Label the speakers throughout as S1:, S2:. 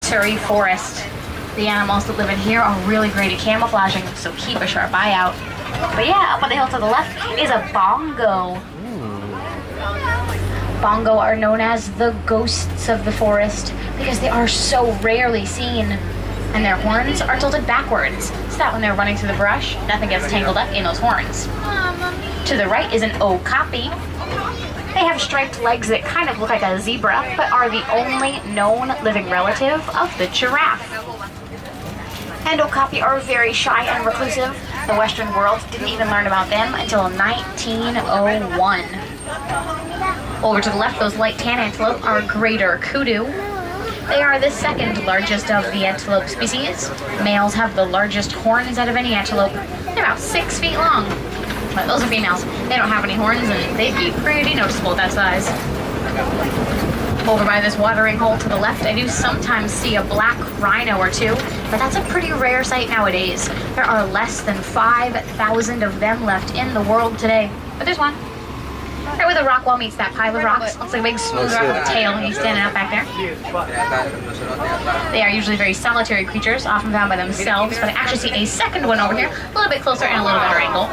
S1: necessary forest. The animals that live in here are really great at camouflaging, so keep a sharp eye out. But yeah, up on the hill to the left is a bongo. Bongo are known as the ghosts of the forest because they are so rarely seen. And their horns are tilted backwards, so that when they're running through the brush, nothing gets tangled up in those horns. To the right is an okapi. They have striped legs that kind of look like a zebra, but are the only known living relative of the giraffe. And okapi are very shy and reclusive. The Western world didn't even learn about them until 1901. Over to the left, those light tan antelope are greater kudu. They are the second largest of the antelope species. Males have the largest horns out of any antelope. They're about 6 feet long. But those are females. They don't have any horns and they'd be pretty noticeable at that size. Over by this watering hole to the left, I do sometimes see a black rhino or two, but that's a pretty rare sight nowadays. There are less than 5,000 of them left in the world today. But there's one. Right where the rock wall meets that pile of rocks. Looks like a big smooth rock with a tail, and he's standing up back there. They are usually very solitary creatures, often found by themselves, but I actually see a second one over here, a little bit closer and a little better angle.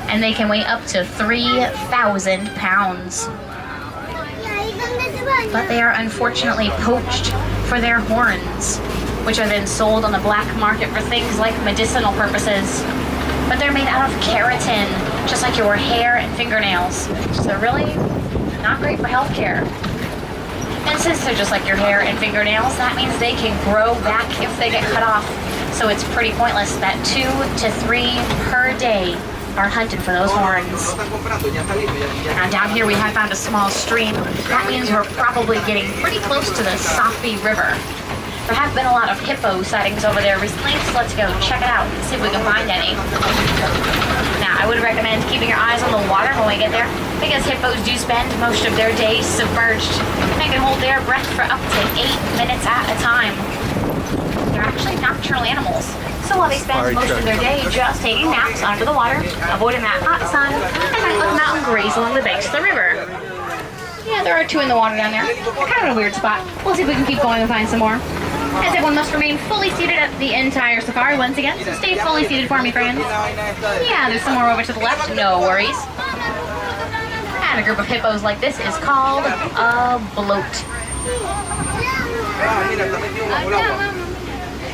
S1: And they can weigh up to 3,000 pounds. But they are unfortunately poached for their horns, which are then sold on the black market for things like medicinal purposes. But they're made out of keratin, just like your hair and fingernails. So they're really not great for healthcare. And since they're just like your hair and fingernails, that means they can grow back if they get cut off. So it's pretty pointless that 2 to 3 per day are hunted for those horns. Now down here we have found a small stream. That means we're probably getting pretty close to the Safi River. There have been a lot of hippo sightings over there recently, so let's go check it out and see if we can find any. Now, I would recommend keeping your eyes on the water when we get there, because hippos do spend most of their days submerged. They can hold their breath for up to 8 minutes at a time. They're actually nocturnal animals, so while they spend most of their day just taking naps under the water, avoiding that hot sun, and might let them out and graze along the banks of the river. Yeah, there are 2 in the water down there. They're kind of in a weird spot. We'll see if we can keep going and find some more. As everyone must remain fully seated at the entire safari once again, so stay fully seated for me, friends. Yeah, there's some more over to the left, no worries. And a group of hippos like this is called a bloat.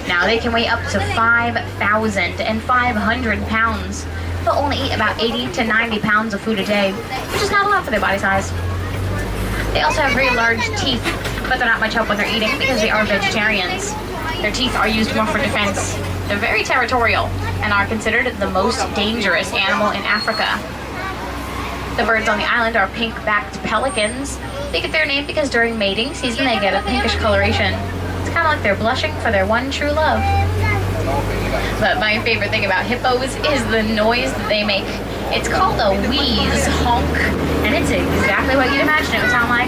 S1: Now they can weigh up to 5,500 pounds. They'll only eat about 80 to 90 pounds of food a day, which is not a lot for their body size. They also have very large teeth, but they're not much help when they're eating because they are vegetarians. Their teeth are used more for defense. They're very territorial and are considered the most dangerous animal in Africa. The birds on the island are pink-backed pelicans. They get their name because during mating season they get a pinkish coloration. It's kind of like they're blushing for their one true love. But my favorite thing about hippos is the noise that they make. It's called a wheeze honk, and it's exactly what you'd imagine it would sound like.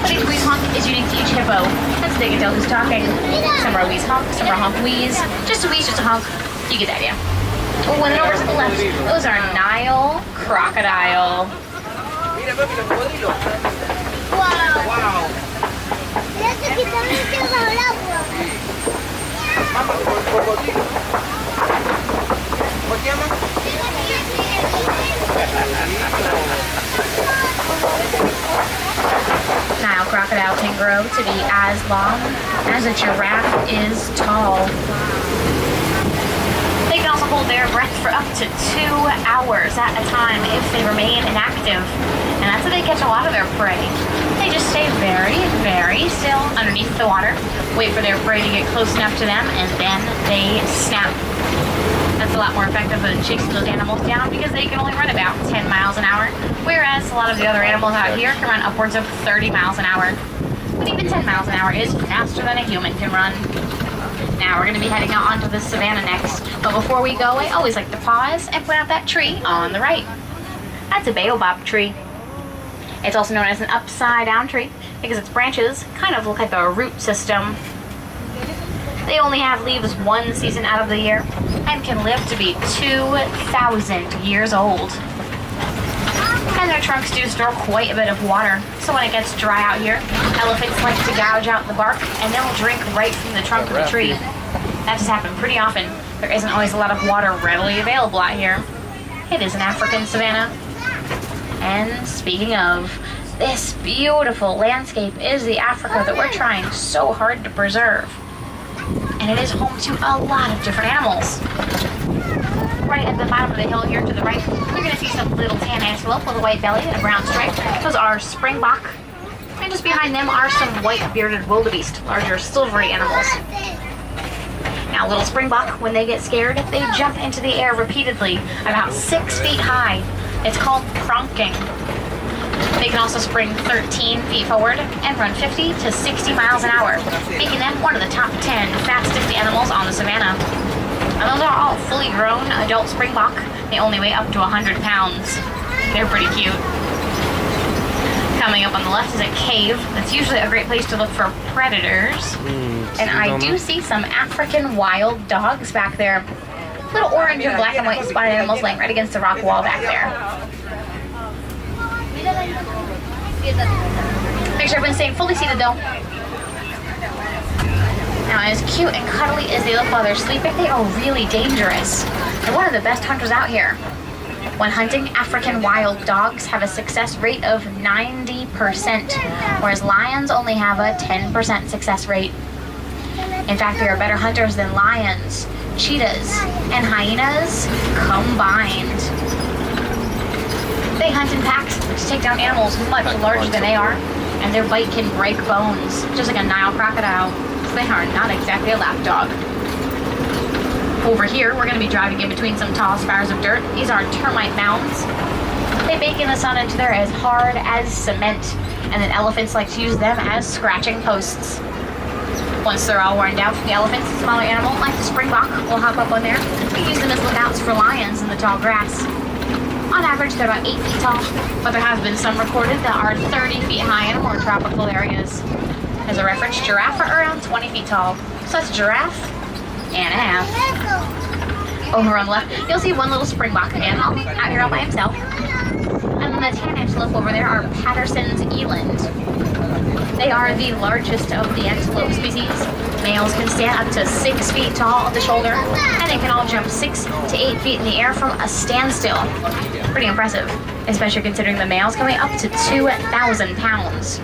S1: But each wheeze honk is unique to each hippo, and so they can tell who's talking. Some are wheeze honk, some are honk wheeze. Just a wheeze, just a honk. You get the idea. Well, when over to the left, those are Nile Crocodile.
S2: Wow.
S1: Nile crocodile can grow to be as long as a giraffe is tall. They can also hold their breath for up to 2 hours at a time if they remain inactive. And that's how they catch a lot of their prey. They just stay very, very still underneath the water, wait for their prey to get close enough to them, and then they snap. That's a lot more effective than chasing those animals down because they can only run about 10 miles an hour, whereas a lot of the other animals out here can run upwards of 30 miles an hour. But even 10 miles an hour is faster than a human can run. Now we're going to be heading out onto the savannah next, but before we go, I always like to pause and point out that tree on the right. That's a baobab tree. It's also known as an upside-down tree because its branches kind of look like a root system. They only have leaves 1 season out of the year and can live to be 2,000 years old. And And their trunks do store quite a bit of water. So when it gets dry out here, elephants like to gouge out the bark and they'll drink right from the trunk of the tree. That just happens pretty often. There isn't always a lot of water readily available out here. It is an African savanna. And speaking of, this beautiful landscape is the Africa that we're trying so hard to preserve. And it is home to a lot of different animals. Right at the bottom of the hill here to the right, you're going to see some little tan antelope with a white belly and a brown stripe. Those are springbok. And just behind them are some white bearded wildebeest, larger silvery animals. Now little springbok, when they get scared, they jump into the air repeatedly, about 6 feet high. It's called pronking. They can also spring 13 feet forward and run 50 to 60 miles an hour, making them one of the top 10 fastest animals on the savannah. And those are all fully grown adult springbok. They only weigh up to 100 pounds. They're pretty cute. Coming up on the left is a cave. That's usually a great place to look for predators. And I do see some African wild dogs back there. Little orange and black and white spotted animals laying right against the rock wall back there. Make sure everyone's staying fully seated though. Now, as cute and cuddly as they look while they're sleeping, they are really dangerous. They're one of the best hunters out here. When hunting, African wild dogs have a success rate of 90%, whereas lions only have a 10% success rate. In fact, they are better hunters than lions, cheetahs, and hyenas combined. They hunt in packs to take down animals much larger than they are, and their bite can break bones, just like a Nile crocodile. They are not exactly a lap dog. Over here, we're going to be driving in between some tall spires of dirt. These are termite mounds. They bake in the sun until they're as hard as cement, and then elephants like to use them as scratching posts. Once they're all worn down from the elephants, a smaller animal like the springbok will hop up on there. We use them as lookouts for lions in the tall grass. On average, they're about 8 feet tall, but there has been some recorded that are 30 feet high in more tropical areas. As a reference, giraffe are around 20 feet tall. So that's a giraffe and a half. Over on the left, you'll see one little springbok animal out here all by himself. And then the tan antelope over there are Patterson's eland. They are the largest of the antelope species. Males can stand up to 6 feet tall at the shoulder, and they can all jump 6 to 8 feet in the air from a standstill. Pretty impressive, especially considering the males can weigh up to 2,000 pounds.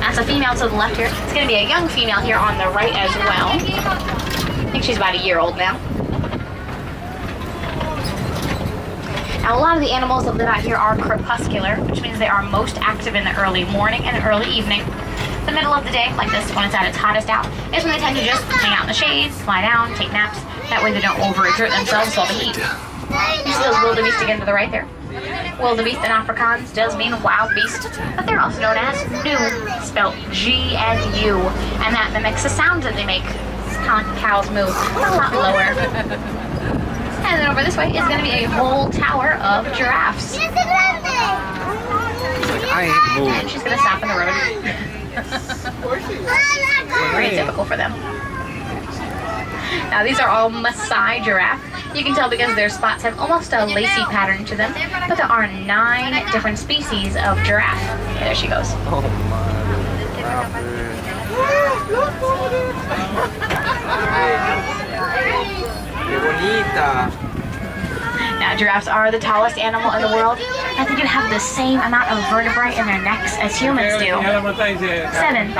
S1: That's a female to the left here. It's going to be a young female here on the right as well. I think she's about a year old now. Now, a lot of the animals that live out here are crepuscular, which means they are most active in the early morning and early evening. The middle of the day, like this, when it's at its hottest out, is when they tend to just hang out in the shade, lie down, take naps. That way they don't overexert themselves while they eat. You see those wildebeest again to the right there? Wildebeest in Afrikaans does mean wild beast, but they're also known as gnu, spelled G-N-U, and that mimics the sounds that they make. It's kind of like cows move, but a lot lower. And then over this way is going to be a whole tower of giraffes.
S3: I ain't moving.
S1: And she's going to stop in the road. Pretty typical for them. Now these are all Maasai giraffe. You can tell because their spots have almost a lacy pattern to them, but there are 9 different species of giraffe. Okay, there she goes.
S3: Oh my.
S1: Now giraffes are the tallest animal in the world, and they do have the same amount of vertebrae in their necks as humans do. 7.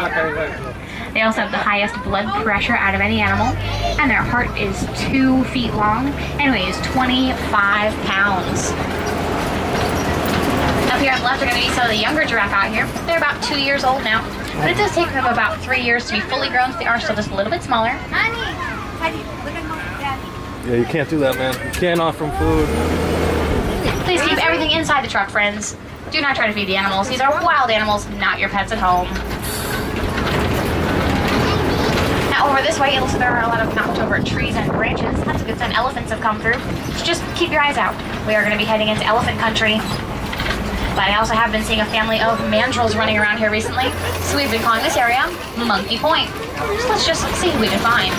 S1: They also have the highest blood pressure out of any animal, and their heart is 2 feet long and weighs 25 pounds. Up here on the left are going to be some of the younger giraffe out here. They're about 2 years old now, but it does take them about 3 years to be fully grown, so they are still just a little bit smaller.
S3: Yeah, you can't do that, man. You can't offer them food.
S1: Please keep everything inside the truck, friends. Do not try to feed the animals. These are wild animals, not your pets at home. Now over this way, it looks like there are a lot of knocked over trees and branches. That's a good sign elephants have come through. So just keep your eyes out. We are going to be heading into elephant country. But I also have been seeing a family of mandrills running around here recently. So we've been calling this area Monkey Point. So let's just see who we can find.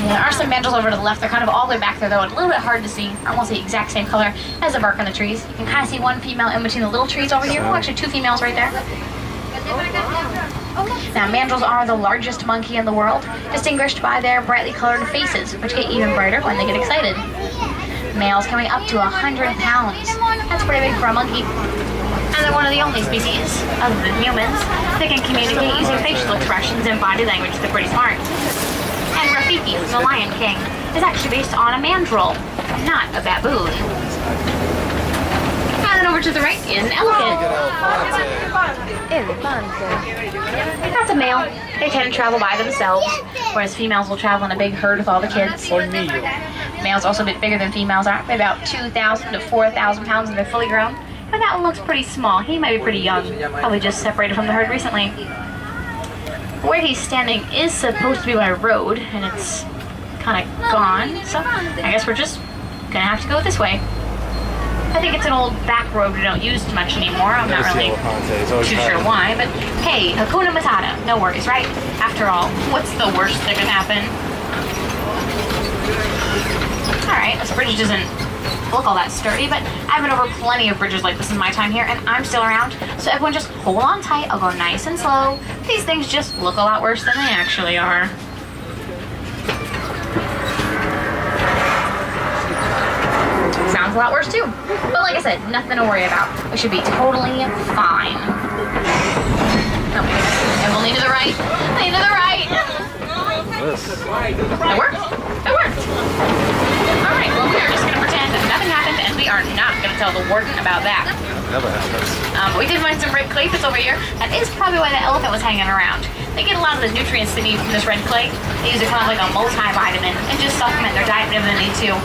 S1: There are some mandrills over to the left. They're kind of all the way back there, though. A little bit hard to see. Almost the exact same color as the bark on the trees. You can kind of see one female in between the little trees over here. Oh, actually 2 females right there. Now, mandrills are the largest monkey in the world, distinguished by their brightly colored faces, which get even brighter when they get excited. Males can weigh up to 100 pounds. That's pretty big for a monkey. And they're one of the only species, other than humans, that can communicate using facial expressions and body language. They're pretty smart. And Rafiki, the Lion King, is actually based on a mandrill, not a baboon. And then over to the right is an elephant. That's a male. They tend to travel by themselves, whereas females will travel in a big herd with all the kids. Males are also a bit bigger than females are, maybe about 2,000 to 4,000 pounds when they're fully grown. But that one looks pretty small. He might be pretty young, probably just separated from the herd recently. Where he's standing is supposed to be my road, and it's kind of gone, so I guess we're just gonna have to go this way. I think it's an old back road we don't use too much anymore. I'm not really too sure why, but hey, Hakuna Matata, no worries, right? After all, what's the worst that can happen? Alright, this bridge doesn't look all that sturdy, but I've been over plenty of bridges like this in my time here, and I'm still around, so everyone just hold on tight. I'll go nice and slow. These things just look a lot worse than they actually are. Sounds a lot worse too. But like I said, nothing to worry about. We should be totally fine. Oh my goodness. And we'll lean to the right. Lean to the right. It worked. It worked. Alright, well we are just going to pretend that nothing happened, and we are not going to tell the warden about that.
S3: Never happens.
S1: We did find some red clay that's over here. That is probably why the elephant was hanging around. They get a lot of the nutrients they need from this red clay. They use it kind of like a multivitamin and just supplement their diet whenever they need to.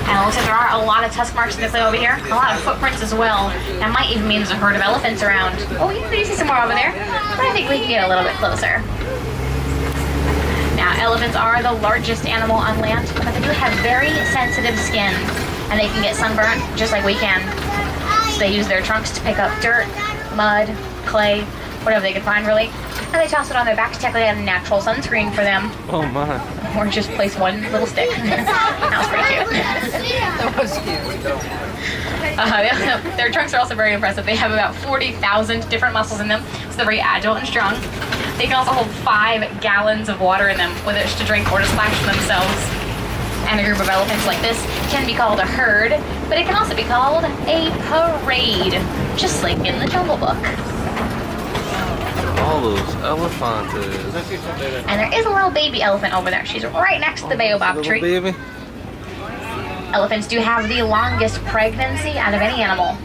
S1: And it looks like there are a lot of tusk marks in the clay over here. A lot of footprints as well. That might even mean there's a herd of elephants around. Oh, you can see some more over there. But I think we can get a little bit closer. Now, elephants are the largest animal on land, but they do have very sensitive skin. And they can get sunburnt just like we can. So they use their trunks to pick up dirt, mud, clay, whatever they can find really. And they toss it on their backs to technically have natural sunscreen for them.
S3: Oh my.
S1: Or just place one little stick. That was pretty cute.
S2: That was cute.
S1: Their trunks are also very impressive. They have about 40,000 different muscles in them, so they're very agile and strong. They can also hold 5 gallons of water in them, whether it's to drink or to splash themselves. And a group of elephants like this can be called a herd, but it can also be called a parade, just like in the Jungle Book.
S3: All those elephants.
S1: And there is a little baby elephant over there. She's right next to the baobab tree.
S3: Baby.
S1: Elephants do have the longest pregnancy out of any animal.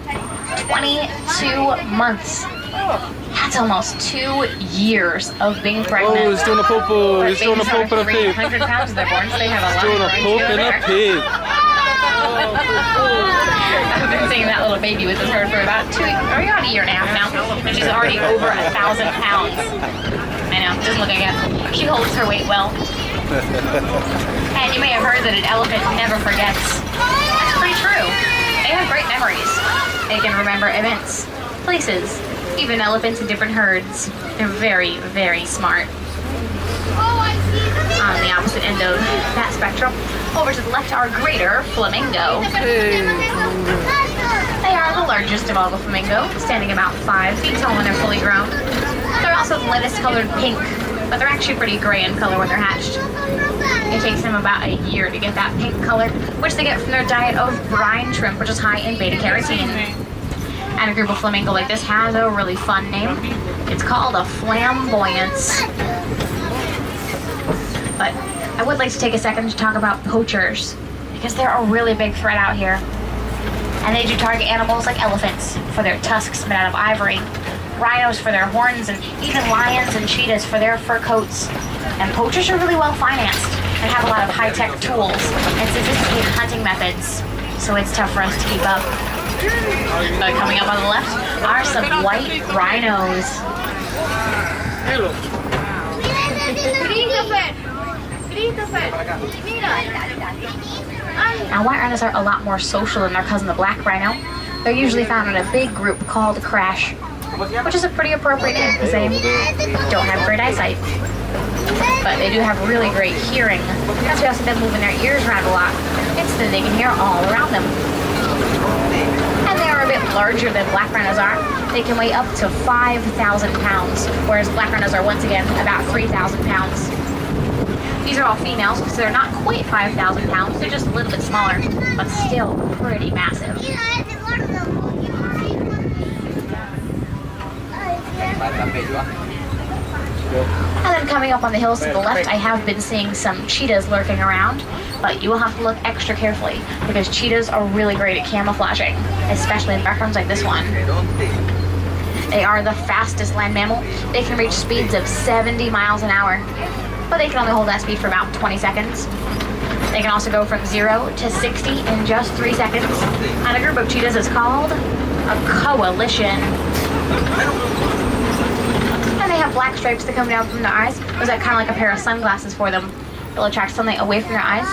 S1: 22 months. That's almost 2 years of being pregnant.
S3: Oh, he's doing a poop. He's doing a poop in a pig.
S1: 300 pounds they're born, so they have a lot
S3: Doing a
S1: of
S3: poop in a pig.
S1: I've been seeing that little baby with this herd for about a year and a half now, and she's already over 1,000 pounds. I know, doesn't look like it. She holds her weight well. And you may have heard that an elephant never forgets. That's pretty true. They have great memories. They can remember events, places, even elephants in different herds. They're very, very smart. On the opposite end of that spectrum, over to the left are greater flamingo. They are the largest of all the flamingo, standing about 5 feet tall when they're fully grown. They're also the lightest colored pink, but they're actually pretty gray in color when they're hatched. It takes them about a year to get that pink color, which they get from their diet of brine shrimp, which is high in beta-carotene. And a group of flamingo like this has a really fun name. It's called a flamboyance. But I would like to take a second to talk about poachers, because they're a really big threat out here. And they do target animals like elephants for their tusks made out of ivory, rhinos for their horns, and even lions and cheetahs for their fur coats. And poachers are really well financed and have a lot of high-tech tools and sophisticated hunting methods, so it's tough for us to keep up. But coming up on the left are some white rhinos. Now, white rhinos are a lot more social than their cousin, the black rhino. They're usually found in a big group called a crash, which is a pretty appropriate name because they don't have great eyesight. but they do have really great hearing. That's why also them moving their ears around a lot. It's that they can hear all around them. And they are a bit larger than black rhinos are. They can weigh up to 5,000 pounds, whereas black rhinos are once again about 3,000 pounds. These are all females, so they're not quite 5,000 pounds. They're just a little bit smaller, but still pretty massive. And then coming up on the hills to the left, I have been seeing some cheetahs lurking around, but you will have to look extra carefully because cheetahs are really great at camouflaging, especially in backgrounds like this one. They are the fastest land mammal. They can reach speeds of 70 miles an hour, but they can only hold that speed for about 20 seconds. They can also go from 0 to 60 in just 3 seconds. And a group of cheetahs is called a coalition. And they have black stripes that come down from their eyes. Those are kind of like a pair of sunglasses for them. They'll attract sunlight away from their eyes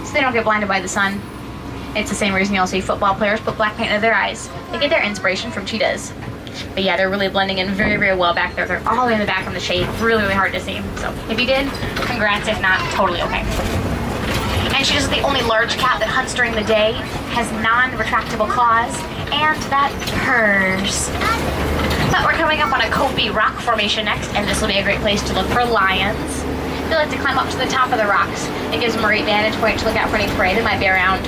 S1: so they don't get blinded by the sun. It's the same reason you'll see football players put black paint in their eyes. They get their inspiration from cheetahs. But yeah, they're really blending in very, very well back there. They're all the way in the back in the shade. Really, really hard to see. So if you did, congrats. If not, totally okay. And she's the only large cat that hunts during the day, has non-retractable claws, and that purrs. But we're coming up on a Kobe rock formation next, and this will be a great place to look for lions. They like to climb up to the top of the rocks. It gives them a great vantage point to look out for any prey that might be around.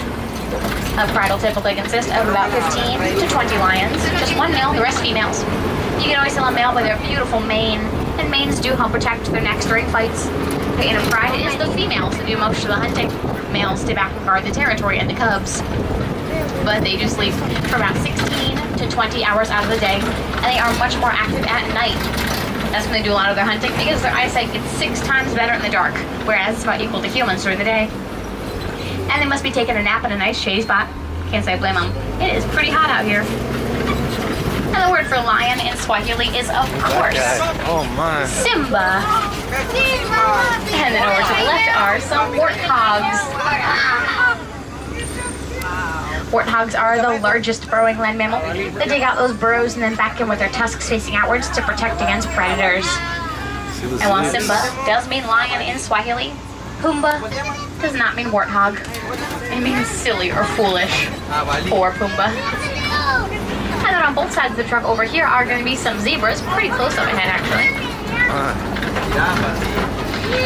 S1: A pride will typically consist of about 15 to 20 lions. Just one male, the rest females. You can always tell a male by their beautiful mane, and manes do help protect their necks during fights. But in a pride, it is the females that do most of the hunting. Males stay back and guard the territory and the cubs. But they do sleep for about 16 to 20 hours out of the day, and they are much more active at night. That's when they do a lot of their hunting because their eyesight gets 6 times better in the dark, whereas it's about equal to humans during the day. And they must be taking a nap in a nice shady spot. Can't say I blame them. It is pretty hot out here. And the word for lion in Swahili is, of course,
S3: Oh my.
S1: Simba. And then over to the left are some warthogs. Warthogs are the largest burrowing land mammal. They dig out those burrows and then back in with their tusks facing outwards to protect against predators. And while Simba does mean lion in Swahili, Pumbaa does not mean warthog. It means silly or foolish for Pumbaa. And then on both sides of the truck over here are going to be some zebras, pretty close up ahead actually.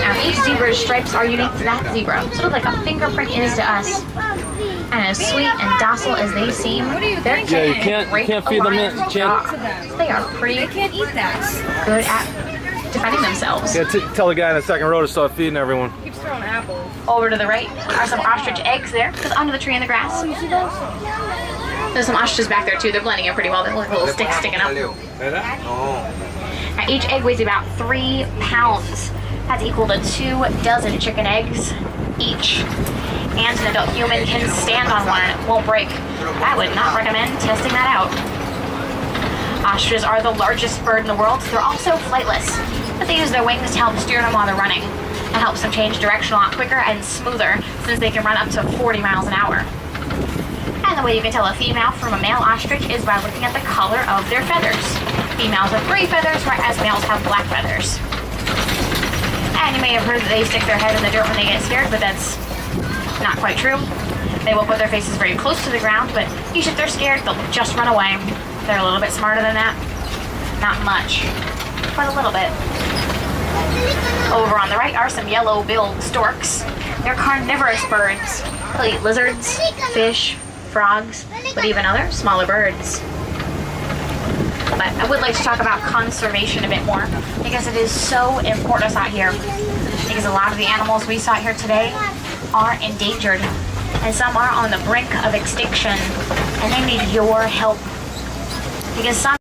S1: Now each zebra's stripes are unique to that zebra, sort of like a fingerprint is to us. And as sweet and docile as they seem, they're
S3: You can't feed them in.
S1: They are pretty good at defending themselves.
S3: Yeah, tell the guy in the second row to start feeding everyone.
S2: Keeps throwing apples.
S1: Over to the right are some ostrich eggs there, just under the tree in the grass.
S2: You see those?
S1: There's some ostriches back there too. They're blending in pretty well. They look like little sticks sticking up. Now, each egg weighs about 3 pounds. That's equal to 2 dozen chicken eggs each. And an adult human can stand on one and it won't break. I would not recommend testing that out. Ostriches are the largest bird in the world. They're also flightless, but they use their wings to help steer them while they're running. It helps them change direction a lot quicker and smoother since they can run up to 40 miles an hour. And the way you can tell a female from a male ostrich is by looking at the color of their feathers. Females have gray feathers, whereas males have black feathers. And you may have heard that they stick their head in the dirt when they get scared, but that's not quite true. They will put their faces very close to the ground, but usually if they're scared, they'll just run away. They're a little bit smarter than that. Not much, but a little bit. Over on the right are some yellow-billed storks. They're carnivorous birds. They'll eat lizards, fish, frogs, but even other smaller birds. But I would like to talk about conservation a bit more because it is so important to us out here. Because a lot of the animals we saw here today are endangered and some are on the brink of extinction and they need your help. Because some